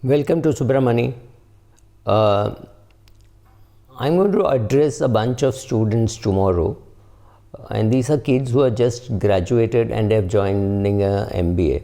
Welcome to Subramani. Uh, I'm going to address a bunch of students tomorrow, and these are kids who are just graduated and have joining a MBA.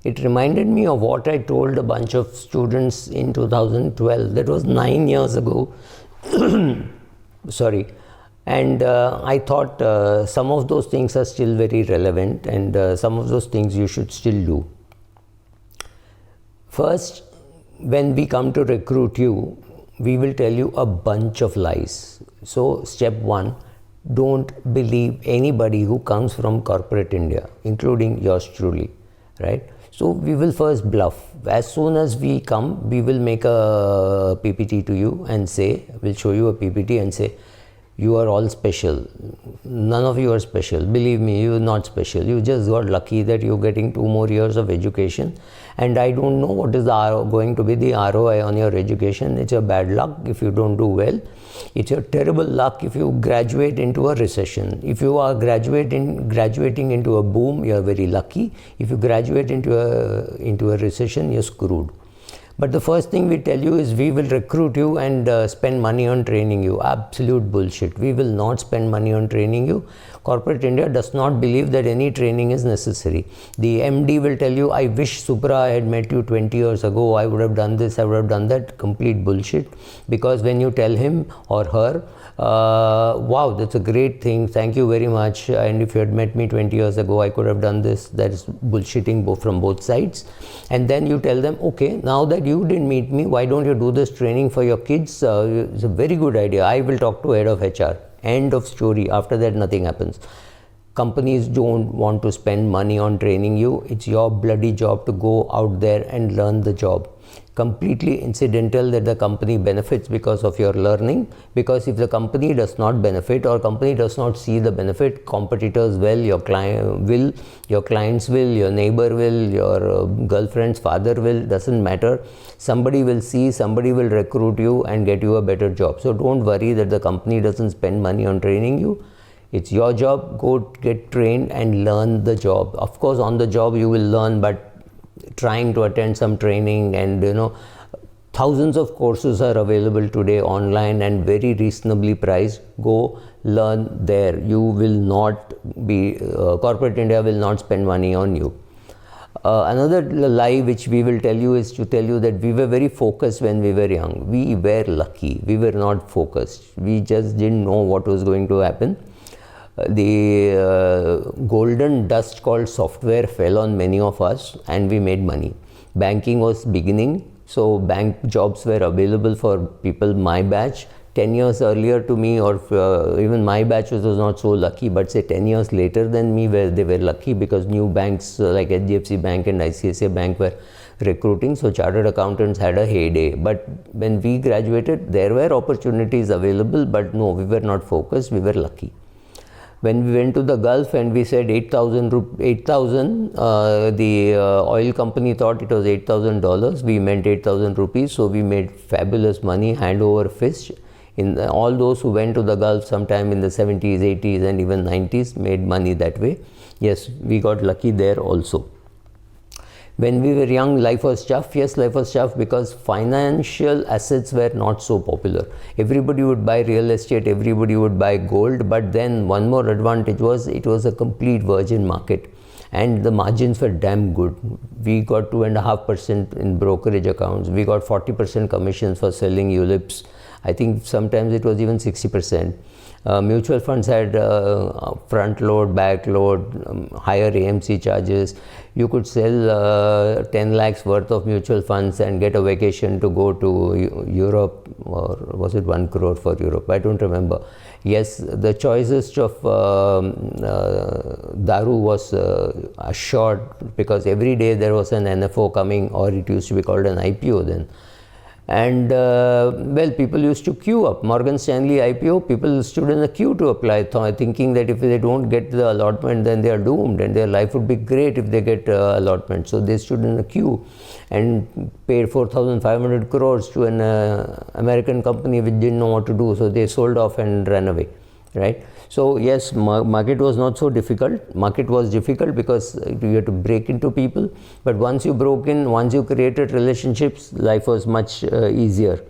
It reminded me of what I told a bunch of students in 2012. That was 9 years ago. Sorry. And I thought some of those things are still very relevant, and some of those things you should still do. First, when we come to recruit you, we will tell you a bunch of lies. So, step one, don't believe anybody who comes from corporate India, including yours truly, right? So, we will first bluff. As soon as we come, we will make a PPT to you and say, we'll show you a PPT and say, you are all special. None of you are special. Believe me, you are not special. You just got lucky that you're getting 2 more years of education. And I don't know what is going to be the ROI on your education. It's your bad luck if you don't do well. It's your terrible luck if you graduate into a recession. If you are graduating into a boom, you are very lucky. If you graduate into a recession, you're screwed. But the first thing we tell you is we will recruit you and spend money on training you. Absolute bullshit. We will not spend money on training you. Corporate India does not believe that any training is necessary. The MD will tell you, I wish Supra I had met you 20 years ago. I would have done this, I would have done that. Complete bullshit. Because when you tell him or her, wow, that's a great thing, thank you very much, and if you had met me 20 years ago, I could have done this. That is bullshitting from both sides. And then you tell them, okay, now that you didn't meet me, why don't you do this training for your kids? It's a very good idea. I will talk to head of HR. End of story. After that, nothing happens. Companies don't want to spend money on training you. It's your bloody job to go out there and learn the job. Completely incidental that the company benefits because of your learning, because if the company does not benefit or company does not see the benefit, competitors will, your client will, your clients will, your neighbor will, your girlfriend's father will, doesn't matter. Somebody will see, somebody will recruit you and get you a better job. So don't worry that the company doesn't spend money on training you. It's your job. Go get trained and learn the job. Of course, on the job you will learn, but trying to attend some training, and thousands of courses are available today online and very reasonably priced. Go learn there. You will not be, corporate India will not spend money on you. Another lie which we will tell you is to tell you that we were very focused when we were young. We were lucky. We were not focused. We just didn't know what was going to happen. The golden dust called software fell on many of us and we made money. Banking was beginning, so bank jobs were available for people my batch. 10 years earlier to me, or even my batch was not so lucky, but say 10 years later than me, they were lucky because new banks like HDFC Bank and ICICI Bank were recruiting, so chartered accountants had a heyday. But when we graduated, there were opportunities available, but no, we were not focused, we were lucky. When we went to the Gulf and we said 8,000, the oil company thought it was $8,000. We meant 8,000 rupees. So we made fabulous money, hand over fist. All those who went to the Gulf sometime in the 70s, 80s and even 90s made money that way. Yes, we got lucky there also. When we were young, life was tough. Yes, life was tough because financial assets were not so popular. Everybody would buy real estate, everybody would buy gold, but then one more advantage was it was a complete virgin market and the margins were damn good. We got 2.5% in brokerage accounts. We got 40% commissions for selling ULIPs. I think sometimes it was even 60%. Mutual funds had front load, back load, higher AMC charges. You could sell 10 lakhs worth of mutual funds and get a vacation to go to Europe, or was it 1 crore for Europe? I don't remember. Yes, the choicest of Daru was assured because every day there was an NFO coming, or it used to be called an IPO then. And well, people used to queue up. Morgan Stanley IPO, people stood in a queue to apply, thinking that if they don't get the allotment, then they are doomed and their life would be great if they get allotment. So they stood in a queue and paid 4,500 crores to an American company which didn't know what to do. So they sold off and ran away. right? So yes, market was not so difficult. Market was difficult because you had to break into people, but once you broke in, once you created relationships, life was much easier.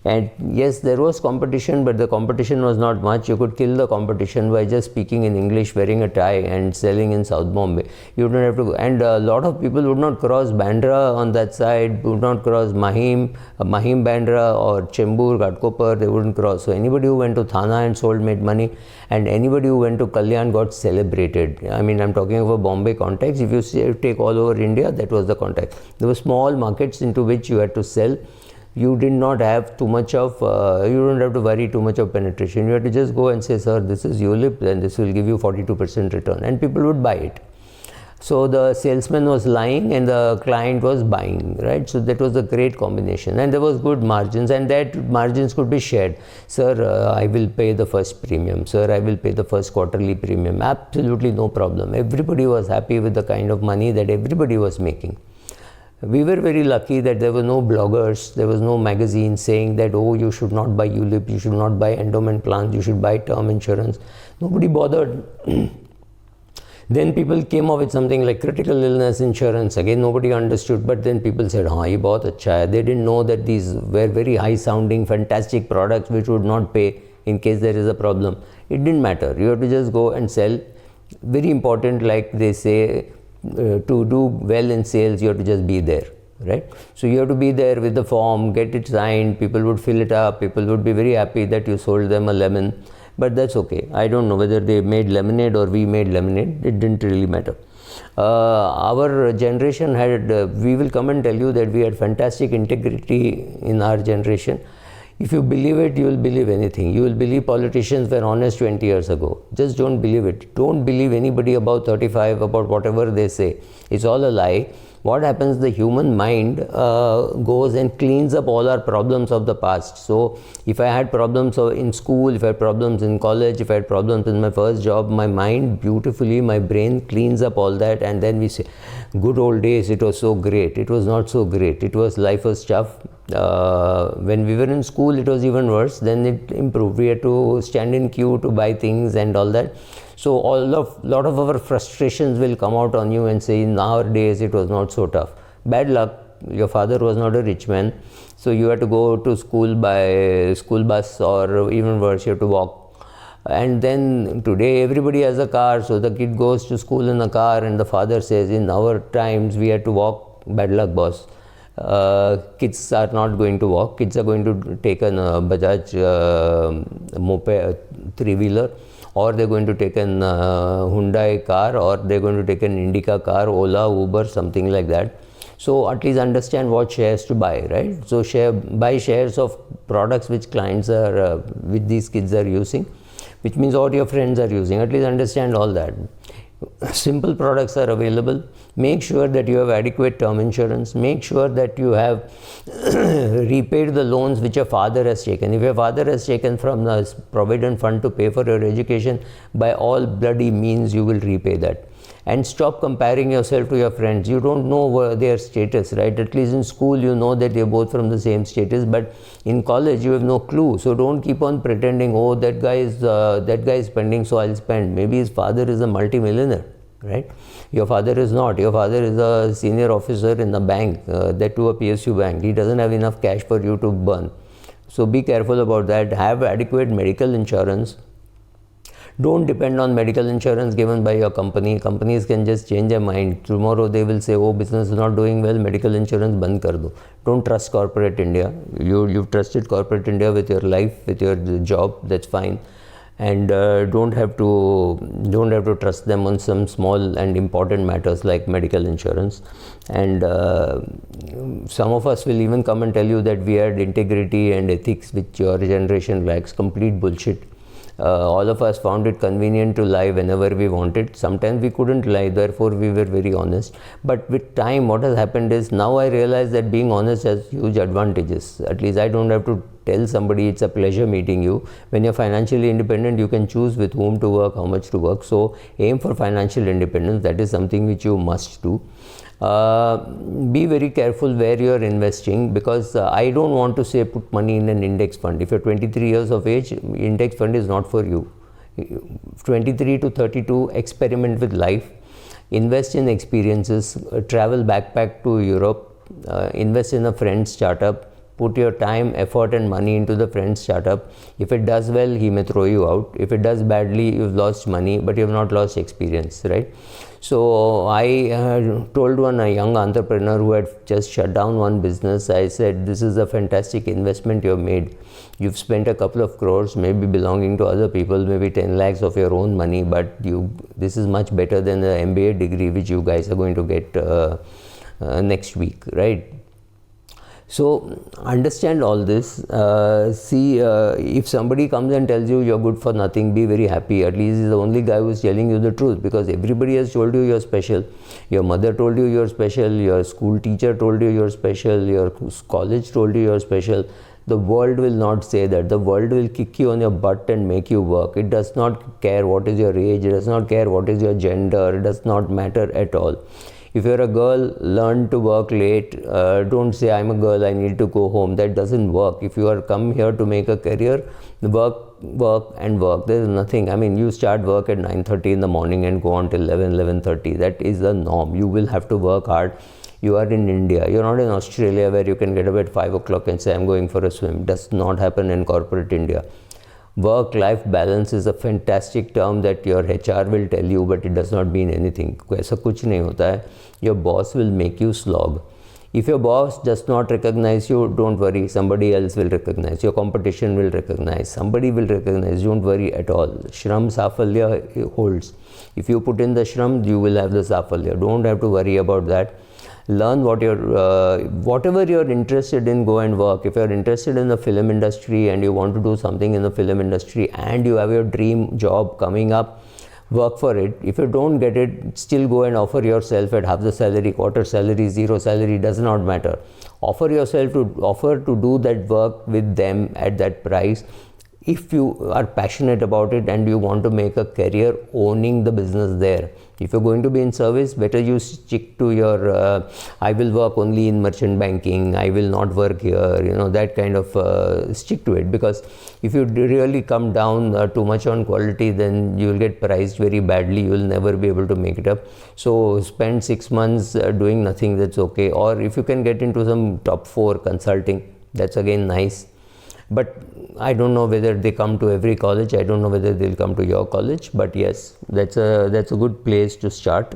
And yes, there was competition, but the competition was not much. You could kill the competition by just speaking in English, wearing a tie and selling in South Bombay. You don't have to, and a lot of people would not cross Bandra on that side, would not cross Mahim Bandra or Chembur, Ghatkopar, they wouldn't cross. So anybody who went to Thana and sold made money, and anybody who went to Kalyan got celebrated. I mean, I'm talking of a Bombay context. If you take all over India, that was the context. There were small markets into which you had to sell. You did not have too much of, you don't have to worry too much of penetration. You have to just go and say, sir, this is ULIP, then this will give you 42% return, and people would buy it. So the salesman was lying and the client was buying, right? So that was a great combination, and there was good margins, and that margins could be shared. Sir, I will pay the first premium. Sir, I will pay the first quarterly premium. Absolutely no problem. Everybody was happy with the kind of money that everybody was making. We were very lucky that there were no bloggers, there was no magazine saying that, oh, you should not buy ULIP, you should not buy endowment plans, you should buy term insurance. Nobody bothered. Then people came up with something like critical illness insurance. Again, nobody understood, but then people said, हाँ ये बहुत अच्छा है. They didn't know that these were very high sounding, fantastic products which would not pay in case there is a problem. It didn't matter. You have to just go and sell. Very important, like they say, to do well in sales, you have to just be there, right? So you have to be there with the form, get it signed, people would fill it up, people would be very happy that you sold them a lemon, but that's okay. I don't know whether they made lemonade or we made lemonade, it didn't really matter. Our generation had, we will come and tell you that we had fantastic integrity in our generation. If you believe it, you will believe anything. You will believe politicians were honest 20 years ago. Just don't believe it. Don't believe anybody above 35 about whatever they say. It's all a lie. What happens, the human mind goes and cleans up all our problems of the past. So if I had problems in school, if I had problems in college, if I had problems in my first job, my mind beautifully, my brain cleans up all that, and then we say, good old days, it was so great. It was not so great. Life was tough. When we were in school, it was even worse. Then it improved. We had to stand in queue to buy things and all that. So lot of our frustrations will come out on you and say, in our days it was not so tough. Bad luck. Your father was not a rich man, so you had to go to school by school bus, or even worse, you have to walk. And then today everybody has a car, so the kid goes to school in a car, and the father says, in our times we had to walk. Bad luck, boss. Kids are not going to walk. Kids are going to take a Bajaj moped, three-wheeler, or they're going to take an Hyundai car, or they're going to take an Indica car, Ola, Uber, something like that. So at least understand what shares to buy, right? So buy shares of products which clients are, which these kids are using, which means all your friends are using. At least understand all that. Simple products are available. Make sure that you have adequate term insurance. Make sure that you have repaid the loans which your father has taken. If your father has taken from the provident fund to pay for your education, by all bloody means you will repay that. And stop comparing yourself to your friends. You don't know their status, right? At least in school you know that you're both from the same status, but in college you have no clue. So don't keep on pretending, oh, that guy is spending, so I'll spend. Maybe his father is a multi-millionaire, right? Your father is not. Your father is a senior officer in the bank, that too a PSU bank. He doesn't have enough cash for you to burn. So be careful about that. Have adequate medical insurance. Don't depend on medical insurance given by your company. Companies can just change their mind. Tomorrow they will say, oh, business is not doing well, medical insurance band kar do. Don't trust corporate India. You've trusted corporate India with your life, with your job, that's fine. And don't have to trust them on some small and important matters like medical insurance. And some of us will even come and tell you that we had integrity and ethics which your generation lacks. Complete bullshit. All of us found it convenient to lie whenever we wanted. Sometimes we couldn't lie, therefore we were very honest. But with time, what has happened is, now I realize that being honest has huge advantages. At least I don't have to tell somebody it's a pleasure meeting you. When you're financially independent, you can choose with whom to work, how much to work. So aim for financial independence. That is something which you must do. Be very careful where you are investing, because I don't want to say put money in an index fund. If you're 23 years of age, index fund is not for you. 23 to 32, experiment with life, invest in experiences, travel backpack to Europe, invest in a friend's startup, put your time, effort and money into the friend's startup. If it does well, he may throw you out. If it does badly, you've lost money, but you've not lost experience, right? So I told a young entrepreneur who had just shut down one business, I said, this is a fantastic investment you've made. You've spent a couple of crores, maybe belonging to other people, maybe 10 lakhs of your own money, but this is much better than the MBA degree which you guys are going to get next week, right? So understand all this. See, if somebody comes and tells you you're good for nothing, be very happy. At least he's the only guy who's telling you the truth, because everybody has told you you're special. Your mother told you you're special, your school teacher told you you're special, your college told you you're special. The world will not say that. The world will kick you on your butt and make you work. It does not care what is your age, it does not care what is your gender, it does not matter at all. If you're a girl, learn to work late. Don't say, I'm a girl, I need to go home. That doesn't work. If you are come here to make a career, work and work. There is nothing. I mean, you start work at 9:30 in the morning and go on till 11:30. That is the norm. You will have to work hard. You are in India. You're not in Australia where you can get up at 5 o'clock and say, I'm going for a swim. Does not happen in corporate India. Work-life balance is a fantastic term that your HR will tell you, but it does not mean anything. ऐसा कुछ नहीं होता है. Your boss will make you slog. If your boss does not recognize you, don't worry. Somebody else will recognize. Your competition will recognize. Somebody will recognize. Don't worry at all. Shram Safalya holds. If you put in the Shram, you will have the Safalya. Don't have to worry about that. Learn what whatever you're interested in, go and work. If you're interested in the film industry and you want to do something in the film industry and you have your dream job coming up, work for it. If you don't get it, still go and offer yourself at half the salary, quarter salary, zero salary, does not matter. Offer yourself to do that work with them at that price. If you are passionate about it and you want to make a career owning the business there. If you're going to be in service, better you stick to your, I will work only in merchant banking, I will not work here, that kind of stick to it. Because if you really come down too much on quality, then you will get priced very badly, you will never be able to make it up. So spend 6 months doing nothing, that's okay. Or if you can get into some top 4 consulting, that's again nice. But I don't know whether they come to every college. I don't know whether they'll come to your college. But yes, that's a good place to start.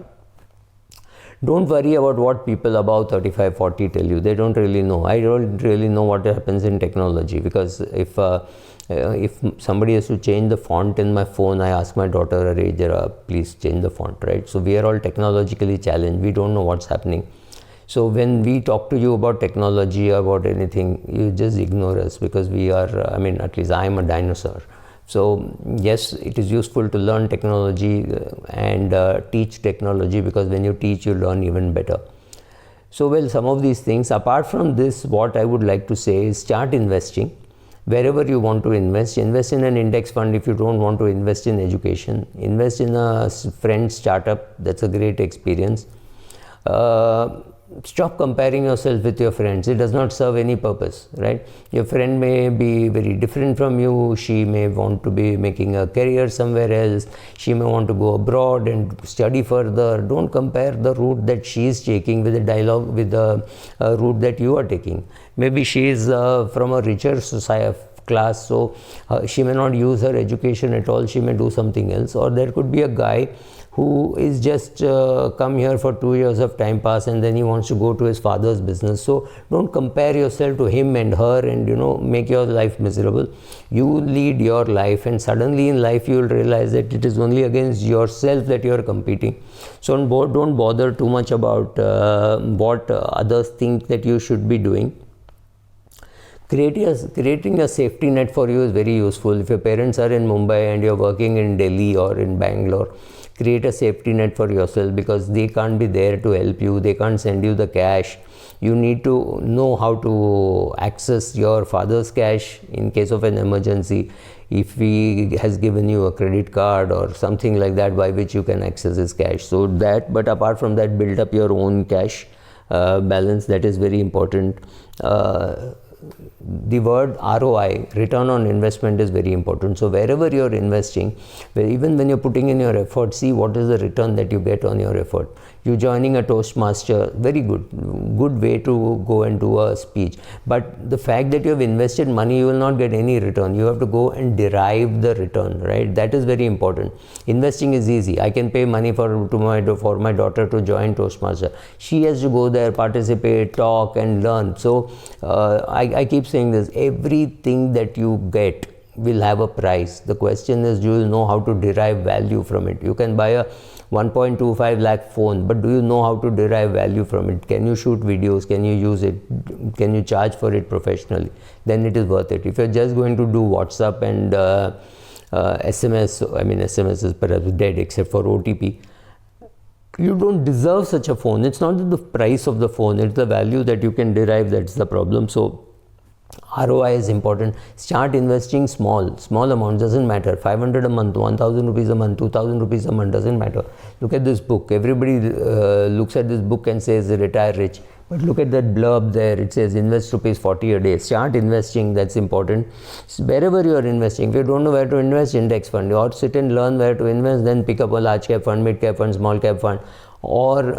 Don't worry about what people above 35, 40 tell you. They don't really know. I don't really know what happens in technology, because if somebody has to change the font in my phone, I ask my daughter, please change the font, right? So we are all technologically challenged. We don't know what's happening. So when we talk to you about technology, about anything, you just ignore us, because we are, at least I am a dinosaur. So yes, it is useful to learn technology and teach technology, because when you teach, you learn even better. So well, some of these things. Apart from this, what I would like to say is start investing. Wherever you want to invest in an index fund. If you don't want to invest in education, invest in a friend startup. That's a great experience. Stop comparing yourself with your friends. It does not serve any purpose, right? Your friend may be very different from you. She may want to be making a career somewhere else. She may want to go abroad and study further. Don't compare the route that she is taking with the route that you are taking. Maybe she is from a richer society class, so she may not use her education at all. She may do something else. Or there could be a guy who is just come here for 2 years of time pass, and then he wants to go to his father's business. So don't compare yourself to him and her and make your life miserable. You lead your life, and suddenly in life you will realize that it is only against yourself that you are competing. So don't bother too much about what others think that you should be doing. Creating a safety net for you is very useful. If your parents are in Mumbai and you're working in Delhi or in Bangalore, create a safety net for yourself, because they can't be there to help you. They can't send you the cash. You need to know how to access your father's cash in case of an emergency. If he has given you a credit card or something like that by which you can access his cash. So that, but apart from that, build up your own cash balance. That is very important. the word ROI, return on investment, is very important. So wherever you're investing, even when you're putting in your effort, see what is the return that you get on your effort. You joining a Toastmaster, very good way to go and do a speech. But the fact that you have invested money, you will not get any return. You have to go and derive the return, right? That is very important. Investing is easy. I can pay money for my daughter to join Toastmaster. She has to go there, participate, talk and learn. So I keep saying this, everything that you get will have a price. The question is, do you know how to derive value from it? You can buy a 1.25 lakh phone, but do you know how to derive value from it? Can you shoot videos? Can you use it? Can you charge for it professionally? Then it is worth it. If you're just going to do WhatsApp and SMS, I mean SMS is perhaps dead except for OTP, you don't deserve such a phone. It's not the price of the phone, it's the value that you can derive that's the problem. So ROI is important. Start investing small amounts, doesn't matter. 500 a month, 1000 rupees a month, 2000 rupees a month, doesn't matter. Look at this book. Everybody looks at this book and says retire rich. But look at that blurb there. It says invest rupees 40 a day. Start investing. That's important. So wherever you are investing, if you don't know where to invest, index fund, or sit and learn where to invest, then pick up a large cap fund, mid cap fund, small cap fund, or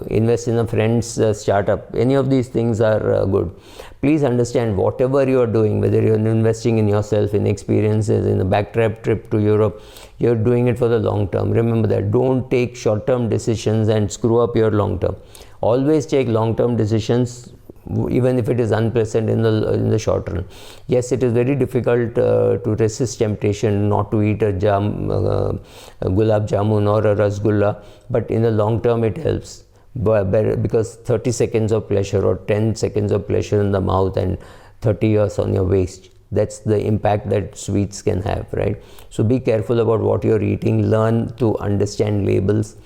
invest in a friend's startup. Any of these things are good. Please understand, whatever you are doing, whether you are investing in yourself, in experiences, in a backtrap trip to Europe, you are doing it for the long term. Remember that. Don't take short term decisions and screw up your long term. Always take long term decisions, even if it is unpleasant in the short run. Yes, it is very difficult to resist temptation not to eat a gulab jamun or a rasgulla, but in the long term it helps. Because 30 seconds of pleasure or 10 seconds of pleasure in the mouth and 30 years on your waist, that's the impact that sweets can have, right? So be careful about what you're eating. Learn to understand labels,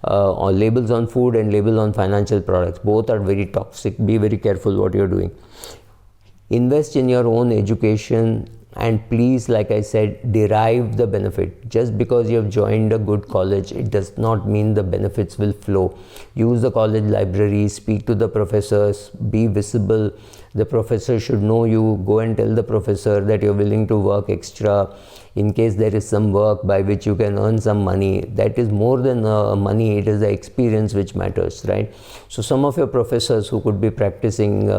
or labels on food and labels on financial products. Both are very toxic. Be very careful what you're doing. Invest in your own education, and please, like I said, derive the benefit. Just because you have joined a good college, it does not mean the benefits will flow. Use the college library, speak to the professors, be visible. The professor should know you. Go and tell the professor that you're willing to work extra in case there is some work by which you can earn some money. That is more than money, it is the experience which matters, right? So some of your professors who could be practicing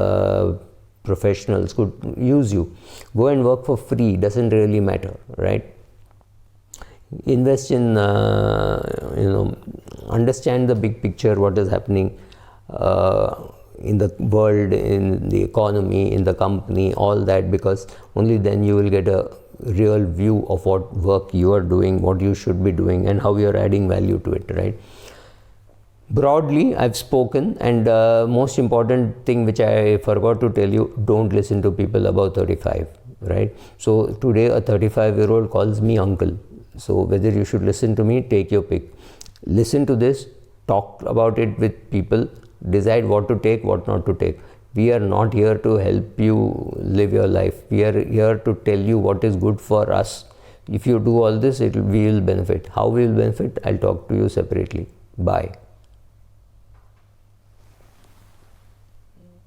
professionals could use you. Go and work for free, doesn't really matter, right? Invest in, understand the big picture, what is happening in the world, in the economy, in the company, all that, because only then you will get a real view of what work you are doing, what you should be doing, and how you are adding value to it, right? Broadly, I've spoken, and most important thing which I forgot to tell you, don't listen to people above 35, right? So today a 35-year-old calls me uncle. So whether you should listen to me, take your pick. Listen to this, talk about it with people, decide what to take, what not to take. We are not here to help you live your life. We are here to tell you what is good for us. If you do all this, we will benefit. How we will benefit, I'll talk to you separately. Bye.